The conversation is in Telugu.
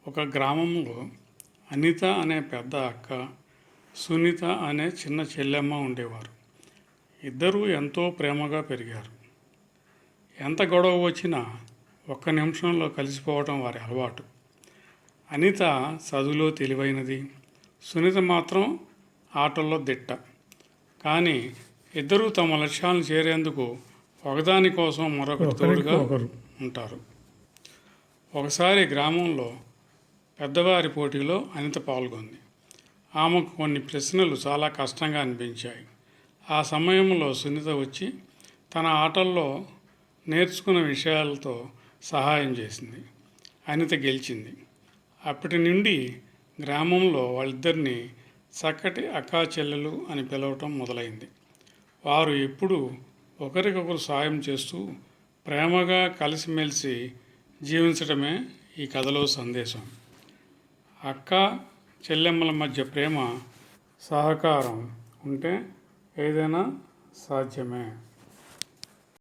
ఒక గ్రామంలో అనిత అనే పెద్ద అక్క, సునీత అనే చిన్న చెల్లెమ్మ ఉండేవారు. ఇద్దరూ ఎంతో ప్రేమగా పెరిగారు. ఎంత గొడవ వచ్చినా ఒక్క నిమిషంలో కలిసిపోవడం వారి అలవాటు. అనిత చదువులో తెలివైనది, సునీత మాత్రం ఆటల్లో దిట్ట. కానీ ఇద్దరూ తమ లక్ష్యాలను చేరేందుకు ఒకదాని కోసం మరొకటి తోడుగా ఉంటారు. ఒకసారి గ్రామంలో పెద్దవారి పోటీలో అనిత పాల్గొంది. ఆమెకు కొన్ని ప్రశ్నలు చాలా కష్టంగా అనిపించాయి. ఆ సమయంలో సునీత వచ్చి తన ఆటల్లో నేర్చుకున్న విషయాలతో సహాయం చేసింది. అనిత గెలిచింది. అప్పటి నుండి గ్రామంలో వాళ్ళిద్దరినీ చక్కటి అక్కా చెల్లెలు అని పిలవటం మొదలైంది. వారు ఎప్పుడూ ఒకరికొకరు సాయం చేస్తూ ప్రేమగా కలిసిమెలిసి జీవించడమే ఈ కథలో సందేశం. అక్క చెల్లెమ్మల మధ్య ప్రేమ, సహకారం ఉంటే ఏదైనా సాధ్యమే.